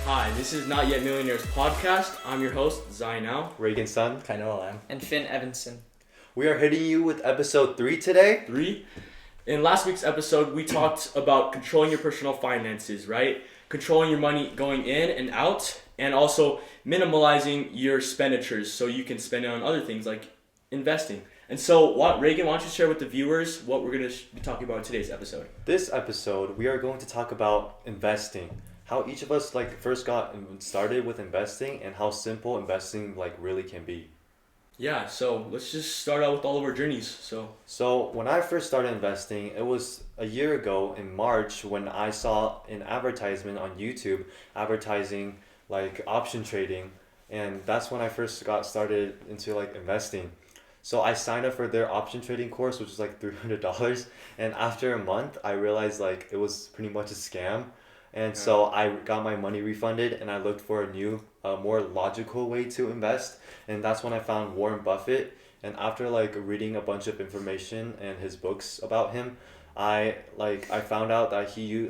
Hi, this is Not Yet Millionaires podcast. I'm your host, Zainal. Reagan Sun. Kaino Lam. And Finn Evanson. We are hitting you with episode 3 today. 3. In last week's episode, we talked about controlling your personal finances, right? Controlling your money going in and out, and also minimalizing your expenditures so you can spend it on other things like investing. And so, Reagan, why don't you share with the viewers what we're going to be talking about in today's episode? This episode, we are going to talk about investing. How each of us first got started with investing and how simple investing really can be. Yeah, so let's just start out with all of our journeys. So when I first started investing, it was a year ago in March when I saw an advertisement on YouTube advertising option trading, and that's when I first got started into investing. So I signed up for their option trading course, which was $300, and after a month I realized it was pretty much a scam. And so I got my money refunded and I looked for a new, more logical way to invest. And that's when I found Warren Buffett. And after reading a bunch of information and his books about him, I found out that he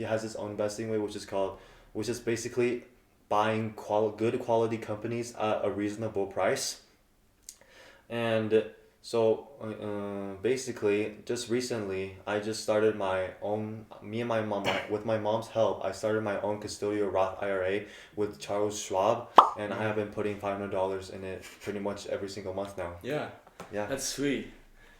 has his own investing way, which is basically buying good quality companies at a reasonable price. And so basically, just recently, I just started my own, with my mom's help, I started my own custodial Roth IRA with Charles Schwab, and I have been putting $500 in it pretty much every single month now. Yeah. Yeah. That's sweet.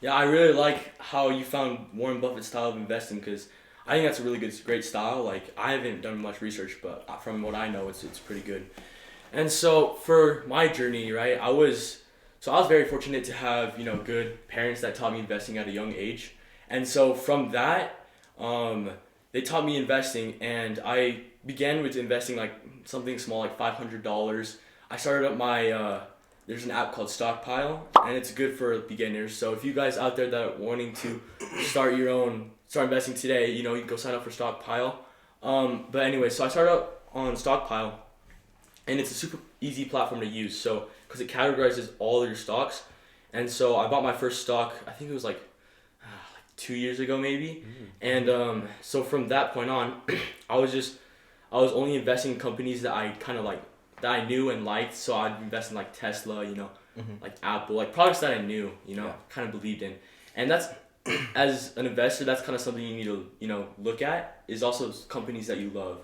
Yeah, I really like how you found Warren Buffett's style of investing because I think that's a really great style. I haven't done much research, but from what I know, it's pretty good. And so for my journey, right, I was very fortunate to have, good parents that taught me investing at a young age. And so from that, they taught me investing, and I began with investing something small, $500. I started up my, there's an app called Stockpile, and it's good for beginners. So if you guys out there that are wanting to start investing today, you can go sign up for Stockpile. But anyway, so I started up on Stockpile, and it's a super easy platform to use. So, because it categorizes all of your stocks. And so I bought my first stock, I think it was 2 years ago maybe. And so from that point on, I was only investing in companies that I kind of that I knew and liked. So I'd invest in Tesla, Apple, products that I knew, kind of believed in. And that's, as an investor, that's kind of something you need to, look at, is also companies that you love.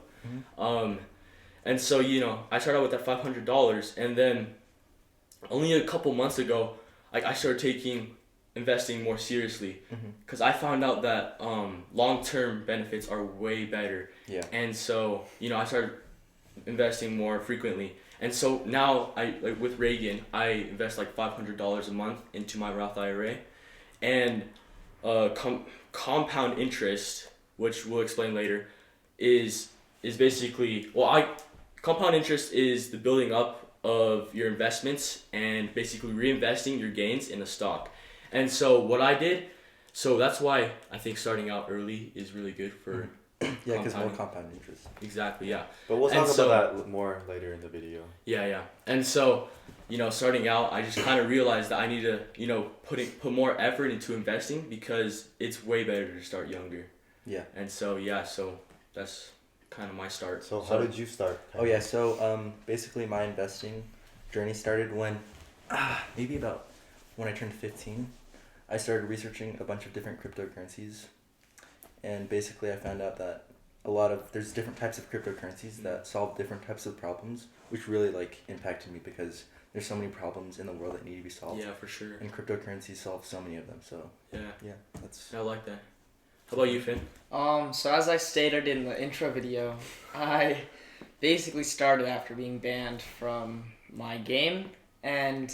And so, I started out with that $500, and then only a couple months ago, I started investing more seriously, because I found out that long-term benefits are way better. Yeah. And so, I started investing more frequently. And so now, with Reagan, I invest $500 a month into my Roth IRA, and compound interest, which we'll explain later, is basically, compound interest is the building up of your investments and basically reinvesting your gains in a stock. And so what I did, so that's why I think starting out early is really good for Yeah, because more compound interest. Exactly, yeah. But we'll talk about that more later in the video. Yeah. And so, starting out, I just kind of realized that I need to, put more effort into investing because it's way better to start younger. Yeah. And so, so that's kind of my start. So how did you start? Oh yeah, so basically my investing journey started when maybe about when I turned 15. I started researching a bunch of different cryptocurrencies, and basically I found out that there's different types of cryptocurrencies that solve different types of problems, which really impacted me because there's so many problems in the world that need to be solved. Yeah, for sure. And cryptocurrencies solve so many of them. So yeah, that's. I like that. How about you, Finn? So as I stated in the intro video, I basically started after being banned from my game, and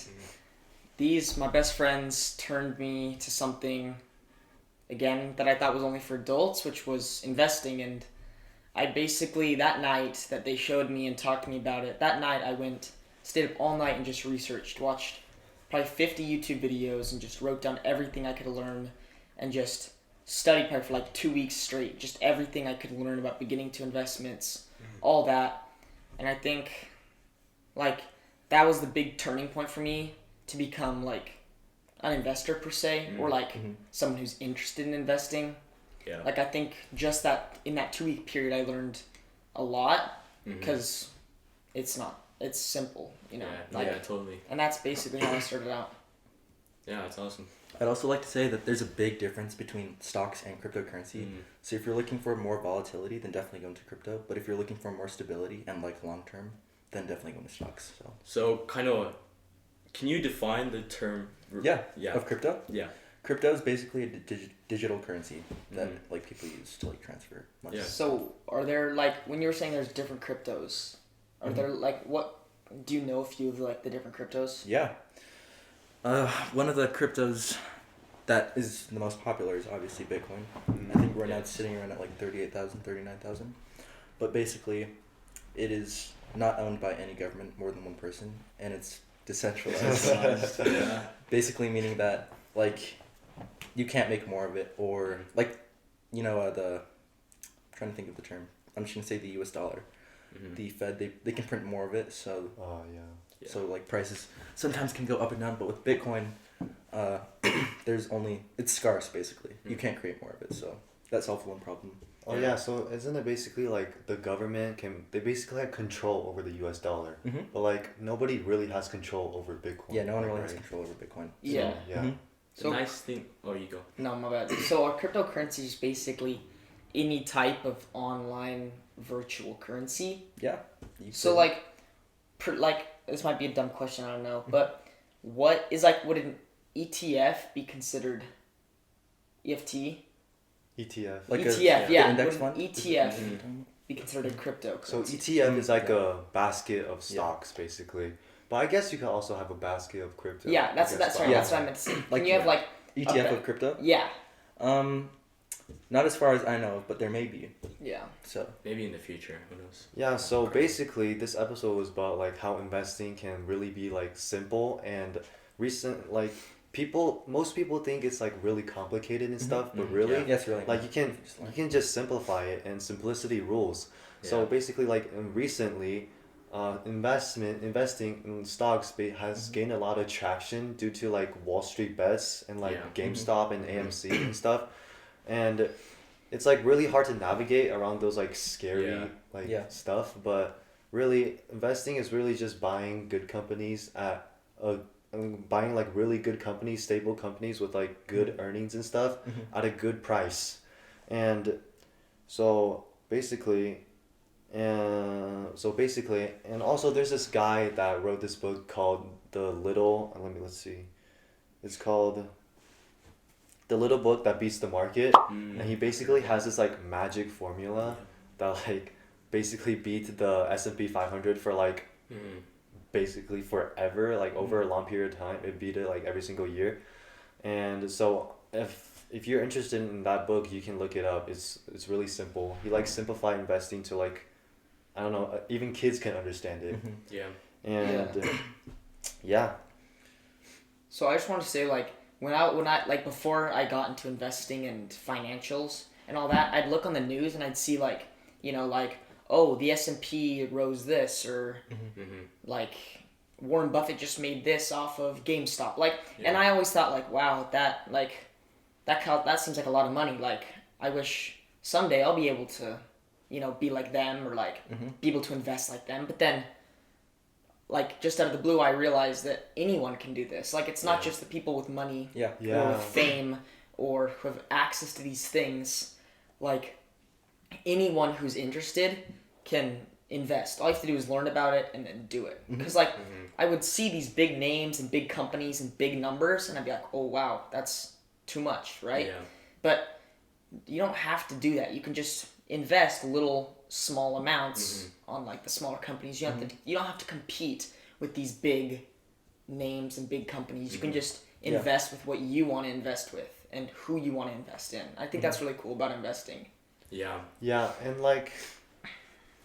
my best friends turned me to something, again, that I thought was only for adults, which was investing. And I basically, that night that they showed me and talked to me about it, that night I stayed up all night and just watched probably 50 YouTube videos and just wrote down everything I could learn and just studied probably for 2 weeks straight, just everything I could learn about beginning to investments, all that. And I think that was the big turning point for me to become an investor per se, or someone who's interested in investing. Yeah. I think just that in that 2 week period I learned a lot, because it's not. It's simple, Yeah, Like, yeah, totally. and that's basically how I started out. Yeah, that's awesome. I'd also like to say that there's a big difference between stocks and cryptocurrency. So if you're looking for more volatility, then definitely go into crypto. But if you're looking for more stability and like long term, then definitely go into stocks. So kind of, can you define the term? Yeah. Yeah. Of crypto? Yeah. Crypto is basically a digital currency that like people use to like transfer money. Yeah. So are there like when you were saying there's different cryptos? Are there like what? Do you know a few of like the different cryptos? Yeah. One of the cryptos that is the most popular is obviously Bitcoin. I think we're now sitting around at like 38,000, 39,000. But basically, it is not owned by any government more than one person, and it's decentralized. Yeah. Basically meaning that like you can't make more of it, or like I'm trying to think of the term. I'm just gonna say the U.S. dollar. The Fed they can print more of it, so so like prices sometimes can go up and down. But with Bitcoin, it's scarce basically. You can't create more of it, so that solves one problem. Oh yeah, so isn't it basically like the government they basically have control over the U.S. dollar, but like nobody really has control over Bitcoin. Yeah, no one really has control over Bitcoin. Yeah. Yeah. The nice thing. Oh, you go. No, my bad. So a cryptocurrency is basically any type of online virtual currency. Yeah. So like this might be a dumb question, I don't know, but would an ETF be considered EFT? ETF. Like ETF, the yeah. index Would fund? an ETF be considered a cryptocurrency? So ETF is like a basket of stocks basically, but I guess you can also have a basket of crypto. Yeah, that's what I meant to say. Can you have like ETF of crypto? Yeah. Not as far as I know, but there may be. Yeah. So maybe in the future, who knows? Yeah, so basically this episode was about like how investing can really be like simple and most people think it's like really complicated and stuff, but really yes, really. like you can just simplify it, and simplicity rules. So basically like recently investing in stocks has gained a lot of traction due to like Wall Street bets and like GameStop and AMC and stuff. And it's like really hard to navigate around those like scary stuff, but really investing is really just buying good companies buying like really good companies, stable companies with like good earnings and stuff at a good price. And so basically and also there's this guy that wrote this book called it's called The Little Book That Beats the Market, and he basically has this like magic formula that like basically beat the S&P 500 for like basically forever, like over a long period of time. It beat it like every single year. And so if you're interested in that book, you can look it up. It's really simple. He like simplified investing to like, I don't know, even kids can understand it. Yeah. And So I just want to say like when I like before I got into investing and financials and all that, I'd look on the news and I'd see like, like, oh, the S&P rose this, or like Warren Buffett just made this off of GameStop. Like, and I always thought like, wow, that seems like a lot of money. Like, I wish someday I'll be able to, be like them, or like be able to invest like them. But then, like, just out of the blue, I realized that anyone can do this. Like, it's not just the people with money or with fame or who have access to these things. Like, anyone who's interested can invest. All you have to do is learn about it and then do it. Because I would see these big names and big companies and big numbers, and I'd be like, oh wow, that's too much, right? Yeah. But you don't have to do that. You can just invest little small amounts on like the smaller companies. You don't have to compete with these big names and big companies. You can just invest with what you want to invest with and who you want to invest in. I think that's really cool about investing. Yeah, and like,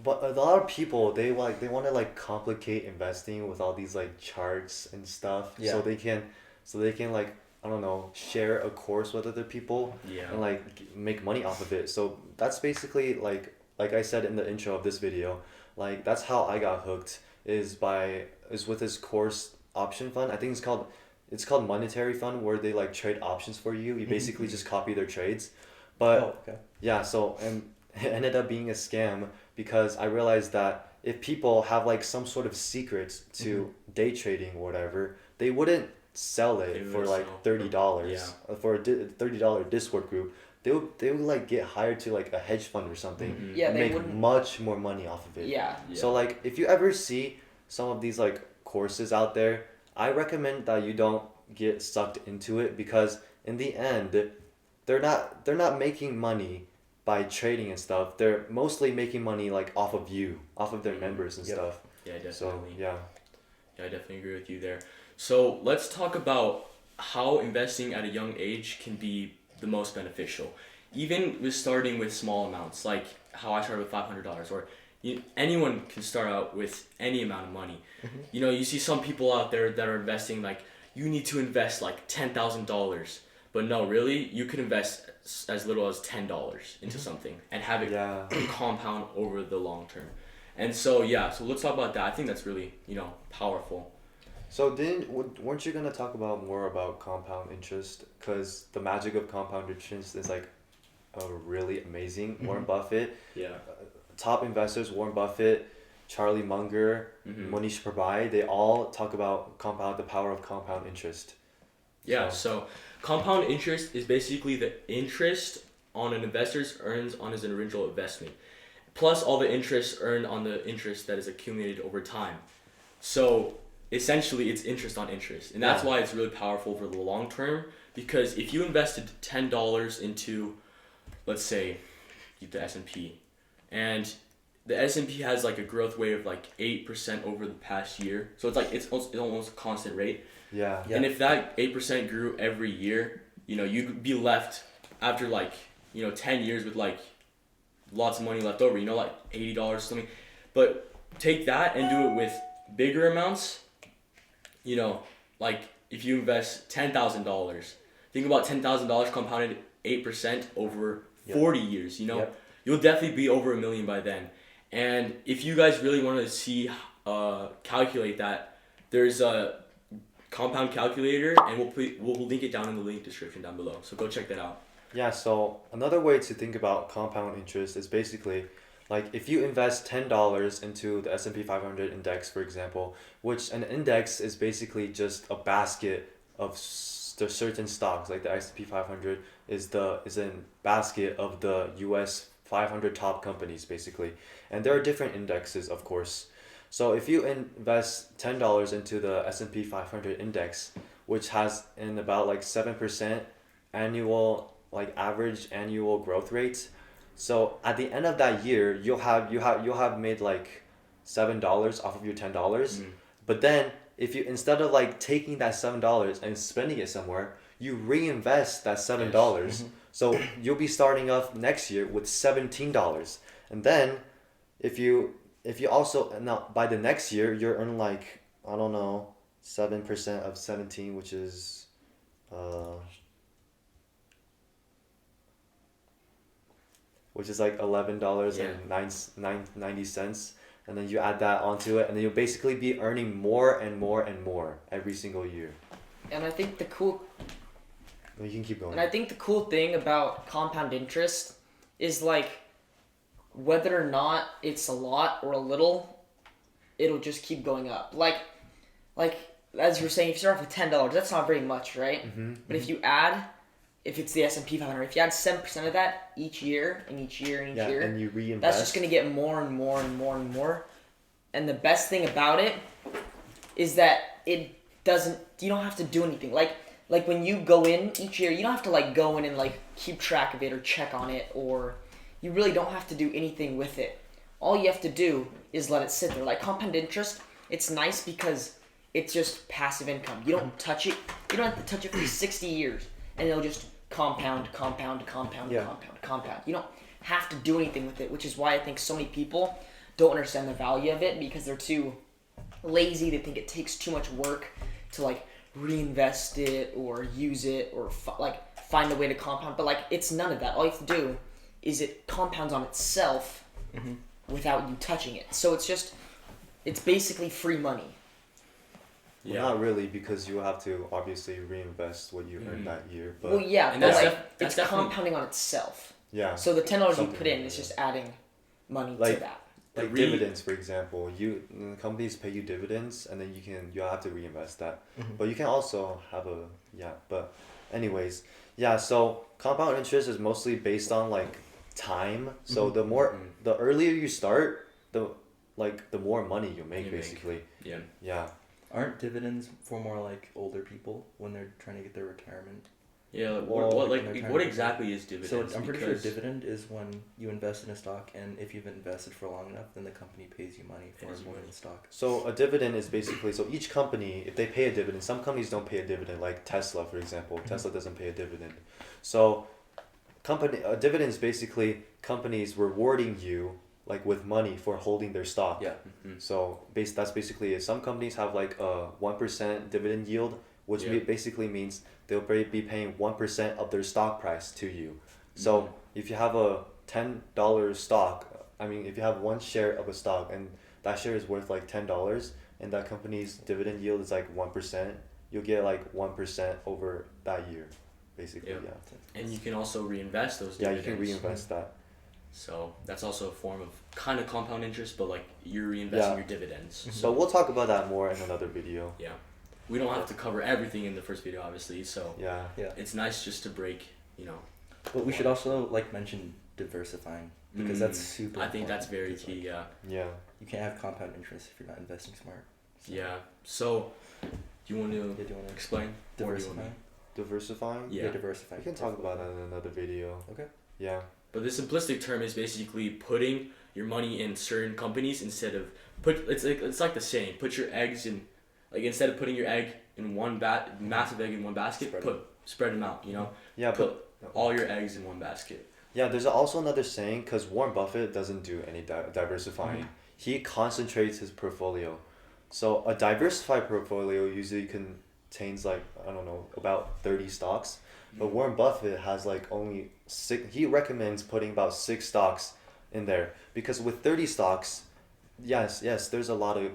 but a lot of people they want to like complicate investing with all these like charts and stuff, so they can like, I don't know, share a course with other people and like make money off of it. So that's basically like I said in the intro of this video, like that's how I got hooked is with this course option fund. I think it's called monetary fund, where they like trade options for you. You basically just copy their trades. But so it ended up being a scam because I realized that if people have like some sort of secrets to day trading or whatever, they wouldn't sell They it for wouldn't like sell. $30 for a $30 Discord group. They would like get hired to like a hedge fund or something Mhm. Yeah, and they make wouldn't. much more money off of it. Yeah. Yeah. So like if you ever see some of these like courses out there, I recommend that you don't get sucked into it because in the end, they're not making money by trading and stuff. They're mostly making money like off of you, off of their Mhm. members and Yep. stuff. Yeah, definitely. So yeah. Yeah, I definitely agree with you there. So let's talk about how investing at a young age can be the most beneficial. Even with starting with small amounts, like how I started with $500, or anyone can start out with any amount of money. You know, you see some people out there that are investing like you need to invest like $10,000, but no, really, you could invest as little as $10 into something and have it Yeah. compound over the long term. And so yeah, so let's talk about that. I think that's really powerful. So weren't you gonna talk about more about compound interest? Because the magic of compound interest is like really amazing. Warren Buffett, Yeah. top investors, Warren Buffett, Charlie Munger, Mhm. Monish Pabrai, they all talk about the power of compound interest. Yeah, so compound interest is basically the interest on an investor's earns on his original investment, plus all the interest earned on the interest that is accumulated over time. So essentially, it's interest on interest, and that's Yeah. why it's really powerful for the long term. Because if you invested $10 into, let's say, the S&P, and the S&P has like a growth rate of like 8% over the past year, so it's almost a constant rate. Yeah. Yeah. And if that 8% grew every year, you'd be left after like 10 years with like lots of money left over. Like $80 something. But take that and do it with bigger amounts. Like if you invest $10,000, think about $10,000 compounded 8% over 40 years. Yep. You'll definitely be over $1 million by then. And if you guys really want to see calculate that, there's a compound calculator, and we'll link it down in the link description down below. So go check that out. Yeah, so another way to think about compound interest is basically like if you invest $10 into the S&P 500 index, for example, which an index is basically just a basket of the certain stocks, like the S&P 500 is a basket of the US 500 top companies basically. And there are different indexes, of course. So if you invest $10 into the S&P 500 index, which has in about like 7% annual average annual growth rate. So at the end of that year, you'll have made like $7 off of your $10. But then if you instead of like taking that $7 and spending it somewhere, you reinvest that $7. So you'll be starting off next year with $17. And then if you also now by the next year you're earning like I don't know 7% of 17, which is like $11.90, and then you add that onto it, and then you'll basically be earning more and more and more every single year. And I think the You can keep going. And I think the cool thing about compound interest is like whether or not it's a lot or a little, it'll just keep going up. Like as you were saying, if you start off with $10, that's not very much, right? But if you add, if it's the S&P 500, if you add 7% of that each year and each year and each year, and you reinvest, that's just gonna get more and more and more and more. And the best thing about it is that you don't have to do anything. Like when you go in each year, you don't have to like go in and like keep track of it or check on it, or you really don't have to do anything with it. All you have to do is let it sit there. Like compound interest, it's nice because it's just passive income. You don't touch it. You don't have to touch it for 60 years, and it'll just compound. You don't have to do anything with it, which is why I think so many people don't understand the value of it because they're too lazy. They think it takes too much work to like reinvest it or use it or find a way to compound. But like it's none of that. All you have to do is it compounds on itself without you touching it. So it's basically free money. Well, not really, because you have to obviously reinvest what you earned that year. But Well, yeah, And but that's like that's it's definitely- compounding on itself. Yeah. So the $10 you Something put in like is that. just adding money Like- to that. Like Re- dividends, for example, companies pay you dividends, and then you have to reinvest that. Mhm. But you can also have but anyways, yeah. So compound interest is mostly based on like time. So the earlier you start, the more money you make You make. basically. Yeah. Yeah. Aren't dividends for more like older people when they're trying to get their retirement? Yeah. Like, Well, what when they're like trying what to- exactly is dividends? So I'm pretty sure Because- dividend is when you invest in a stock, and if you've invested for long enough, then the company pays you money for Pays you more money. in the stock. So a dividend is basically so each company, if they pay a dividend, some companies don't pay a dividend, like Tesla, for example. Tesla doesn't pay a dividend. So a dividend is basically companies rewarding you like with money for holding their stock. Yeah. Mhm. So that's basically it. Some companies have like a 1% dividend yield, which Yeah. basically means they'll be paying 1% of their stock price to you. So Mhm. if you have a $10 stock, I mean, if you have one share of a stock and that share is worth like $10, and that company's dividend yield is like 1%, you'll get like 1% over that year, basically. Yeah. Yeah. And you can also reinvest those Yeah, you dividends. can reinvest that. So that's also a form of kind of compound interest, but like you're reinvesting Yeah. your dividends. So we'll talk about that more in another video. Yeah. We don't have to cover everything in the first video, obviously. So Yeah. Yeah. it's nice just to break, But we should also like mention diversifying because that's super. I think important that's very because, key. like, Yeah. Yeah. you can't have compound interest if you're not investing smart. So, Yeah. So, do you want Yeah, to do you want to explain? Or do you want diversify? me? Diversifying? Yeah. Diversify. We can talk about that in another video. Okay. Yeah. But the simplistic term is basically putting your money in certain companies instead of it's like the saying, put your eggs in, like instead of putting your egg in massive egg in one basket, spread them out. Yeah, Put but all your eggs in one basket. yeah, there's also another saying because Warren Buffett doesn't do any diversifying. He concentrates his portfolio. So a diversified portfolio usually contains like I don't know about 30 stocks, but Warren Buffett has like only 6. He recommends putting about 6 stocks in there because with 30 stocks, yes, there's a lot of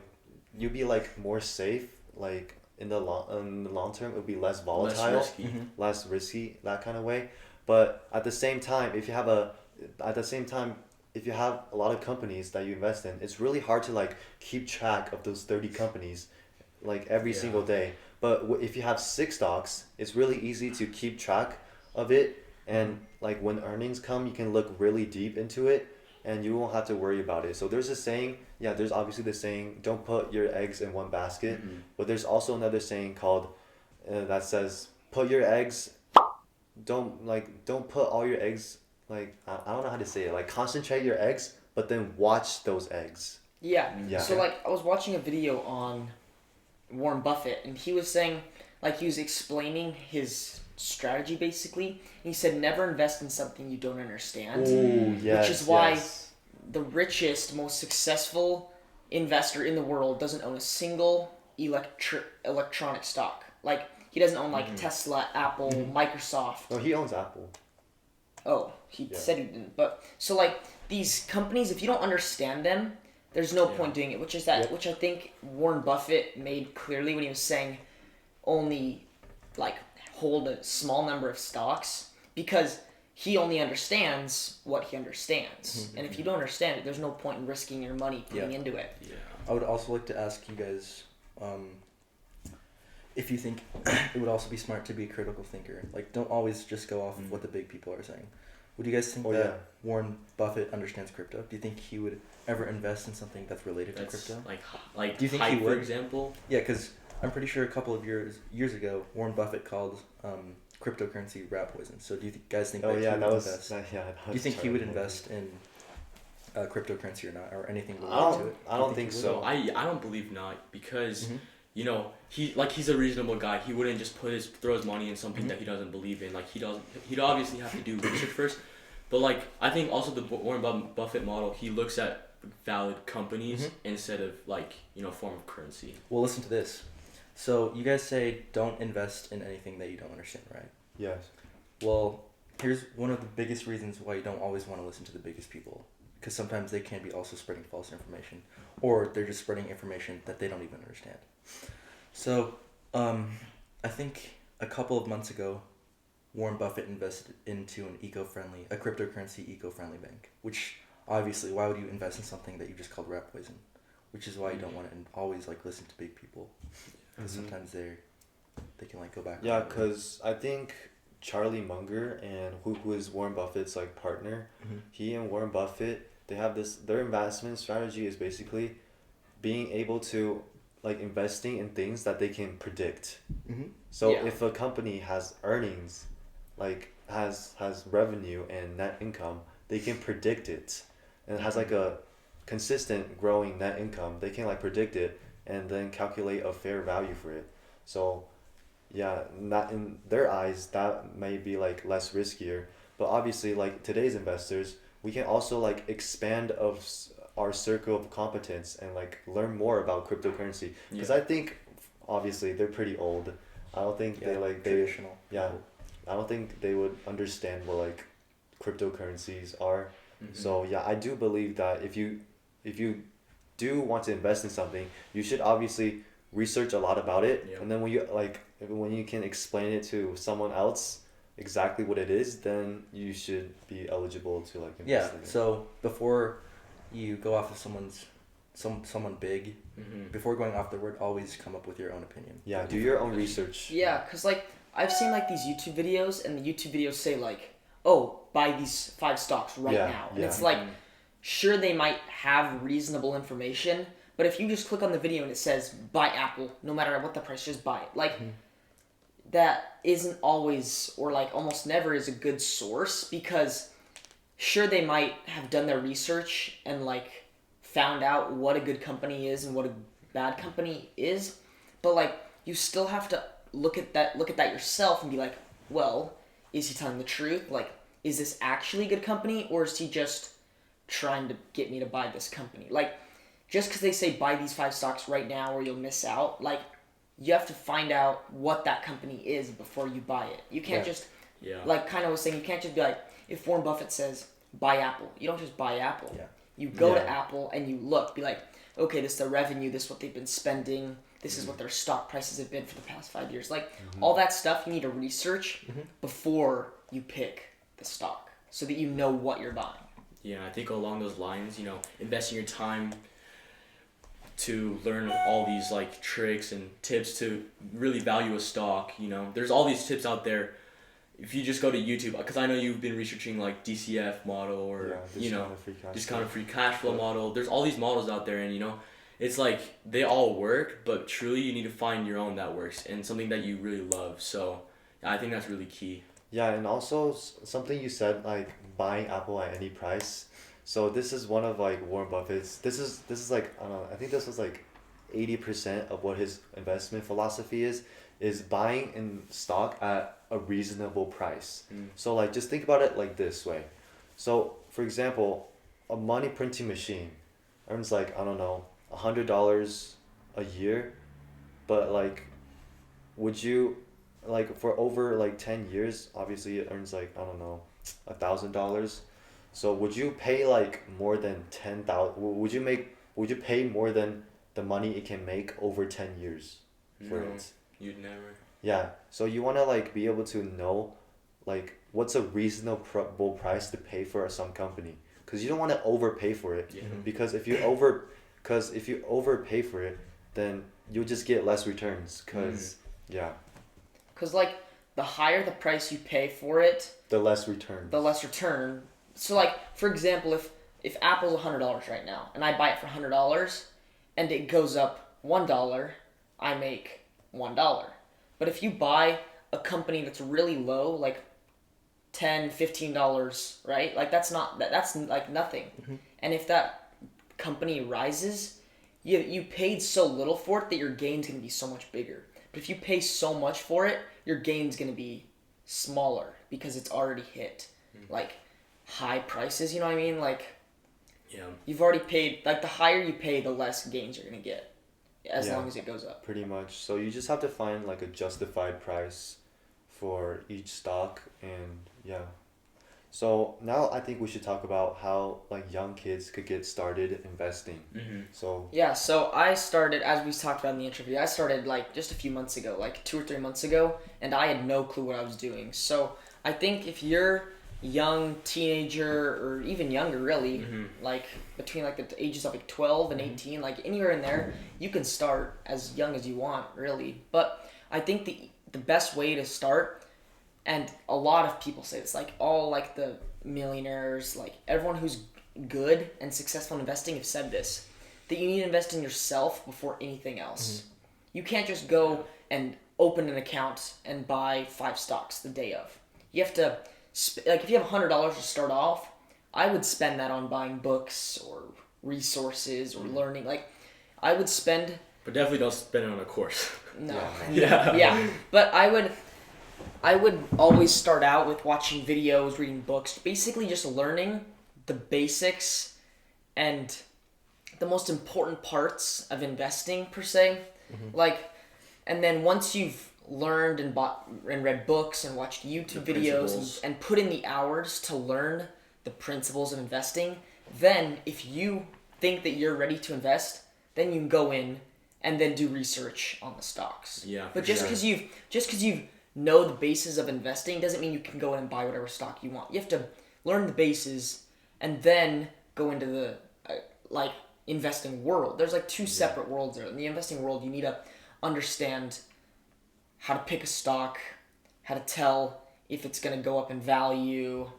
you'll be like more safe like in the long term it'll be less volatile, Less risky. less risky that kind of way. But at the same time, if you have a lot of companies that you invest in, it's really hard to like keep track of those 30 companies like every Yeah. single day. But if you have 6 stocks, it's really easy to keep track of it, and like when earnings come, you can look really deep into it and you won't have to worry about it. So there's a saying, there's obviously the saying, don't put your eggs in one basket, but there's also another saying called that says don't put all your eggs, like I don't know how to say it, like concentrate your eggs but then watch those eggs. Yeah. Yeah. So like I was watching a video on Warren Buffett, and he was saying, like, he was explaining his strategy basically. He said never invest in something you don't understand. Ooh, yes, Which is why yes. the richest, most successful investor in the world doesn't own a single electronic stock. Like he doesn't own like Tesla, Apple, Microsoft. No, he owns Apple. Oh, he said he didn't. But so like these companies, if you don't understand them, there's no point doing it. Which I think Warren Buffett made clearly when he was saying only like hold a small number of stocks, because he only understands what he understands. And if you don't understand it, there's no point in risking your money putting into it. Yeah. I would also like to ask you guys if you think it would also be smart to be a critical thinker. Like, don't always just go off of what the big people are saying. Would you guys think that Warren Buffett understands crypto? Do you think he would ever invest in something that's related to crypto? Like Do you think hype, he would? for example? Yeah, because I'm pretty sure a couple of years ago, Warren Buffett called cryptocurrency rat poison. So do you guys think that he would invest? Do you think he would invest in cryptocurrency or not, or anything related to it? I don't think so. I don't believe not, because he's a reasonable guy. He wouldn't just throw his money in something that he doesn't believe in. Like he'd obviously have to do research first. But like I think also the Warren Buffett model, he looks at valid companies instead of like form of currency. Well, listen to this. So you guys say don't invest in anything that you don't understand, right? Yes. Well, here's one of the biggest reasons why you don't always want to listen to the biggest people, because sometimes they can be also spreading false information, or they're just spreading information that they don't even understand. So, I think a couple of months ago, Warren Buffett invested into a cryptocurrency eco-friendly bank. Which obviously, why would you invest in something that you just called rat poison? Which is why you don't want to always like listen to big people, because sometimes they can like go back. Yeah, because I think Charlie Munger and who is Warren Buffett's like partner, he and Warren Buffett, they have this, their investment strategy is basically being able to like investing in things that they can predict. So Yeah. if a company has earnings, like has revenue and net income, they can predict it, and it has like a consistent growing net income. They can like predict it and then calculate a fair value for it. So yeah, not in their eyes that may be like less riskier, but obviously like today's investors, we can also like expand our circle of competence and like learn more about cryptocurrency, because Yeah. I think obviously they're pretty old. I don't think they like they traditional. yeah. people. I don't think they would understand what like cryptocurrencies are. So yeah, I do believe that if you do want to invest in something, you should obviously research a lot about it, Yeah. and then when you can explain it to someone else exactly what it is, then you should be eligible to like Yeah. invest in it. So before you go off of someone big, before going off their word, always come up with your own opinion. Yeah, do your own research. Yeah, because like I've seen like these YouTube videos, and the YouTube videos say like, oh, buy these 5 stocks right Yeah, now, and yeah. it's like, sure, they might have reasonable information, but if you just click on the video and it says buy Apple, no matter what the price, just buy it. Like that isn't always, or like almost never is a good source, because sure, they might have done their research and like found out what a good company is and what a bad company is, but like you still have to look at that yourself and be like, well, is he telling the truth? Like, is this actually a good company, or is he just trying to get me to buy this company? Like, just because they say buy these 5 stocks right now or you'll miss out, like, you have to find out what that company is before you buy it. You can't just, like, kind of was saying, you can't just be like, if Warren Buffett says buy Apple, you don't just buy Apple. Yeah. You go to Yeah. Apple and you look, be like, okay, this is their revenue, this is what they've been spending, this is what their stock prices have been for the past 5 years. Like, all that stuff you need to research before you pick the stock, so that you know what you're buying. Yeah, I think along those lines, investing your time to learn all these like tricks and tips to really value a stock. There's all these tips out there. If you just go to YouTube, because I know you've been researching like DCF model or discounted free cash flow model. There's all these models out there, and it's like they all work, but truly you need to find your own that works and something that you really love. So I think that's really key. Yeah, and also something you said, like buying Apple at any price. So this is one of like Warren Buffett's. This is like, I don't know. I think this was like 80% of what his investment philosophy is buying in stock at a reasonable price. So like just think about it like this way. So for example, a money printing machine earns like, I don't know, $100 a year, but like, would you like for over like 10 years, obviously it earns like, I don't know, $1,000. So would you pay like more than 10,000? Would you pay more than the money it can make over 10 years for No, it? you'd never. Yeah. So you want to like be able to know like what's a reasonable price to pay for some company, because you don't want to overpay for it. Yeah. Because if you overpay for it, then you'll just get less returns. Because like the higher the price you pay for it, the less return. the less return. So like, for example, if Apple's $100 right now and I buy it for $100 and it goes up $1, I make $1. But if you buy a company that's really low, like $10, $15, right? Like that's like nothing. And if that company rises, you paid so little for it that your gain's gonna be so much bigger. But if you pay so much for it, your gain's gonna be smaller because it's already hit like high prices. You know what I mean? Like, you've already paid. Like the higher you pay, the less gains you're gonna get, as long as it goes up. Pretty much. So you just have to find like a justified price for each stock, and So now I think we should talk about how like young kids could get started investing. So Yeah, so I started, as we talked about in the interview, I started like just a few months ago, like 2 or 3 months ago, and I had no clue what I was doing. So I think if you're young teenager or even younger really, like between like the ages of like 12 and 18, like anywhere in there, you can start as young as you want really. But I think the best way to start, and a lot of people say this, like all like the millionaires, like everyone who's good and successful in investing have said this, that you need to invest in yourself before anything else. You can't just go and open an account and buy 5 stocks the day of. You have to, like if you have $100 to start off, I would spend that on buying books or resources or learning. Like I would spend. But definitely don't spend it on a course. No. Yeah. Yeah. But I would always start out with watching videos, reading books, basically just learning the basics and the most important parts of investing per se. Like, and then once you've learned and bought and read books and watched YouTube videos and put in the hours to learn the principles of investing, then if you think that you're ready to invest, then you can go in and then do research on the stocks. Yeah. But just because you've know the basis of investing doesn't mean you can go in and buy whatever stock you want. You have to learn the bases and then go into the like investing world. There's like 2 separate worlds there. In the investing world, you need to understand how to pick a stock, how to tell if it's going to go up in value.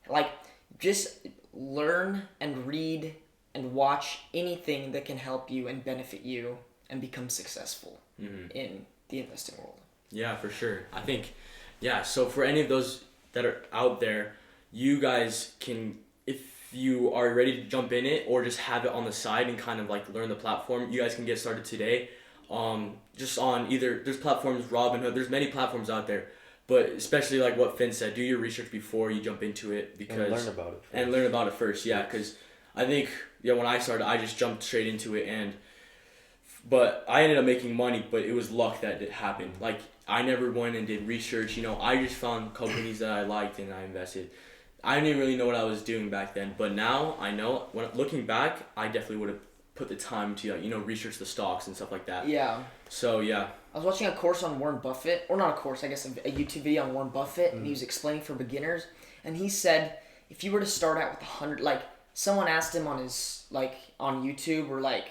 Like just learn and read and watch anything that can help you and benefit you and become successful in the investing world. Yeah, for sure. I think, yeah, so for any of those that are out there, you guys can, if you are ready to jump in it or just have it on the side and kind of like learn the platform, you guys can get started today. Just on either, there's platforms, Robinhood, there's many platforms out there, but especially like what Finn said, do your research before you jump into it because... And learn about it first. And learn about it first, yeah, because I think, yeah, when I started, I just jumped straight into it but I ended up making money, but it was luck that it happened. Like, I never went and did research, I just found companies that I liked and I invested. I didn't really know what I was doing back then, but now I know. When looking back, I definitely would have put the time to, research the stocks and stuff like that. Yeah. So, yeah. I was watching a course on Warren Buffett, or not a course, I guess a YouTube video on Warren Buffett, and he was explaining for beginners, and he said if you were to start out with 100, like, someone asked him on his, like, on YouTube or, like,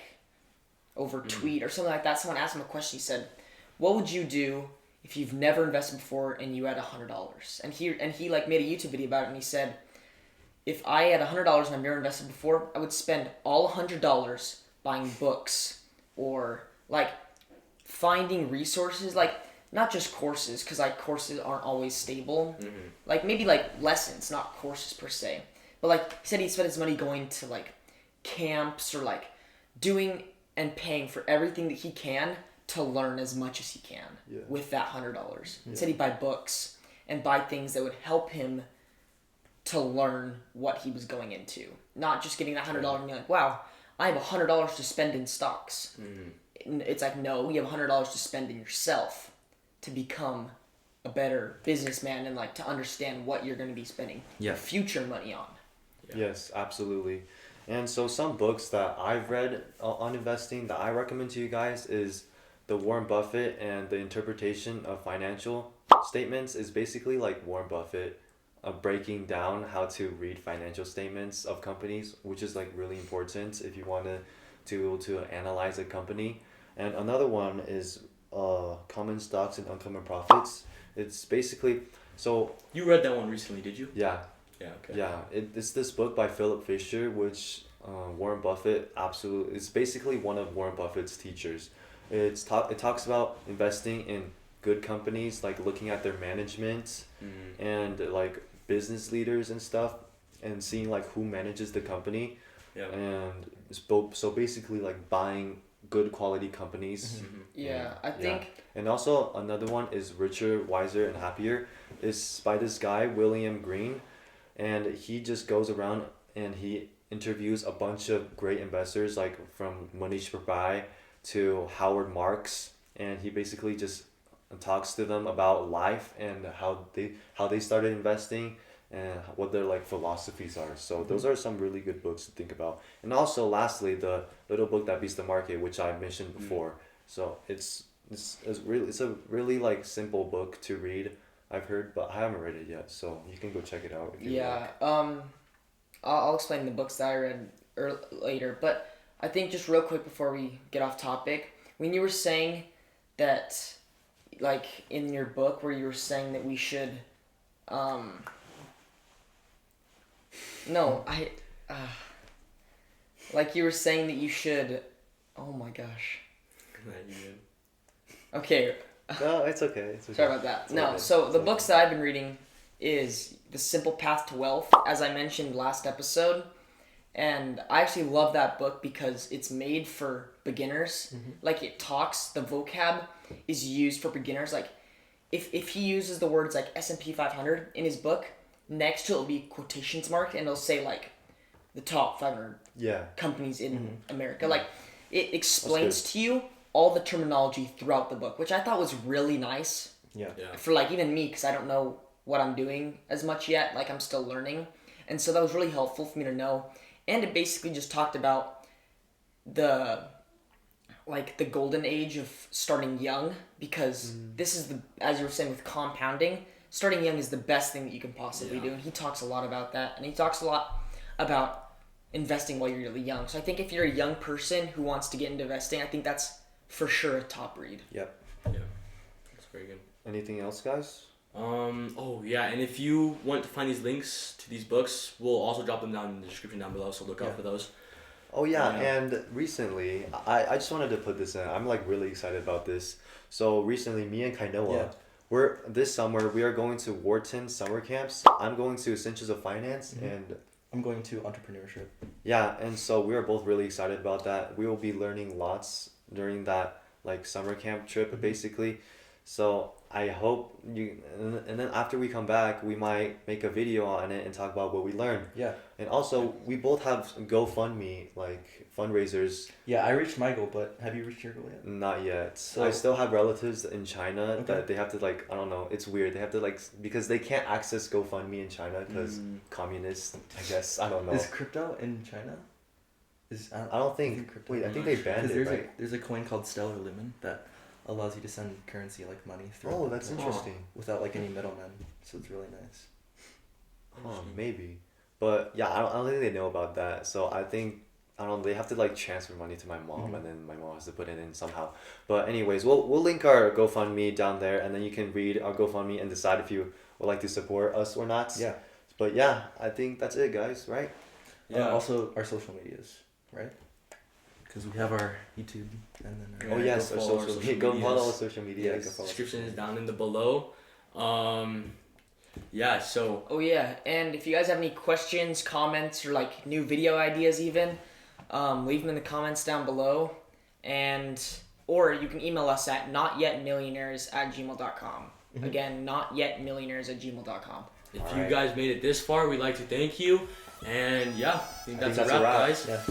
over tweet or something like that, someone asked him a question, he said, what would you do if you've never invested before and you had $100? And he like made a YouTube video about it, and he said, if I had $100 and I've never invested before, I would spend all $100 buying books or like finding resources, like not just courses, because like courses aren't always stable. Like maybe like lessons, not courses per se. But like he said, he'd spend his money going to like camps or like doing and paying for everything that he can to learn as much as he can with that $100. He said he'd buy books and buy things that would help him to learn what he was going into. Not just getting that $100 and being like, wow, I have $100 to spend in stocks. It's like, no, you have $100 to spend in yourself to become a better businessman and like to understand what you're going to be spending your future money on. Yes, absolutely. And so some books that I've read on investing that I recommend to you guys is the Warren Buffett and the Interpretation of Financial Statements. Is basically like Warren Buffett breaking down how to read financial statements of companies, which is like really important if you want to analyze a company. And another one is Common Stocks and Uncommon Profits. It's basically, so... You read that one recently, did you? Yeah. Yeah, okay. Yeah, it's this book by Philip Fisher, which Warren Buffett it's basically one of Warren Buffett's teachers. It talks about investing in good companies, like looking at their management and like business leaders and stuff, and seeing like who manages the company. Yeah. And so basically like buying good quality companies. I think. And also another one is Richer, Wiser, and Happier. It's by this guy William Green, and he just goes around and he interviews a bunch of great investors, like from Manish Prabhai to Howard Marks, and he basically just talks to them about life and how they started investing and what their like philosophies are. So those are some really good books to think about. And also, lastly, the Little Book That Beats the Market, which I mentioned before. So it's a really like simple book to read. I've heard, but I haven't read it yet. So you can go check it out if you like. I'll explain the books that I read later, but I think just real quick before we get off topic, when you were saying that, like in your book where you were saying that we should, like you were saying that you should, oh my gosh. Okay. No, it's okay. It's okay. Sorry about that. It's No, okay. so It's the okay. books that I've been reading is The Simple Path to Wealth, as I mentioned last episode. And I actually love that book because it's made for beginners. Like the vocab is used for beginners. Like if he uses the words like S&P 500 in his book, next to it will be quotations mark and it'll say like the top 500 companies in America. Like it explains to you all the terminology throughout the book, which I thought was really nice. Yeah. For like even me, because I don't know what I'm doing as much yet. Like I'm still learning. And so that was really helpful for me to know. And it basically just talked about the golden age of starting young, because this is as you were saying with compounding, starting young is the best thing that you can possibly do. And he talks a lot about that. And he talks a lot about investing while you're really young. So I think if you're a young person who wants to get into investing, I think that's for sure a top read. Yep. Yeah. That's very good. Anything else, guys? And if you want to find these links to these books, we'll also drop them down in the description down below, so look out for those. Oh yeah, and recently, I just wanted to put this in. I'm like really excited about this. So recently, me and Kainoa, this summer we are going to Wharton summer camps. I'm going to Essentials of Finance, and I'm going to entrepreneurship. Yeah, and so we are both really excited about that. We will be learning lots during that like summer camp trip, basically. So I hope and then after we come back, we might make a video on it and talk about what we learned. Yeah. And also, we both have GoFundMe, like fundraisers. Yeah, I reached my goal, but have you reached your goal yet? Not yet. So I still have relatives in China that they have to like, I don't know, it's weird. They have to like, because they can't access GoFundMe in China because communist, I guess. I don't know. Is crypto in China? I don't think. Crypto. Wait, I think they banned it, right? There's a coin called Stellar Lemon that allows you to send currency like money through. Oh, that's interesting. Without like any middlemen, so it's really nice. Maybe, but yeah, I don't think they know about that. So I think they have to like transfer money to my mom, and then my mom has to put it in somehow. But anyways, we'll link our GoFundMe down there, and then you can read our GoFundMe and decide if you would like to support us or not. Yeah. But yeah, I think that's it, guys. Right? Yeah. Also, our social medias, right? Because we have our YouTube and then. Oh yes, our social media. Go follow our social media. Yes. Description is down in the below. So. Oh yeah, and if you guys have any questions, comments, or like new video ideas even, leave them in the comments down below, or you can email us at notyetmillionaires@gmail.com. Again, notyetmillionaires@gmail.com. If you guys made it this far, we'd like to thank you. And I think that's a wrap, guys. Yeah.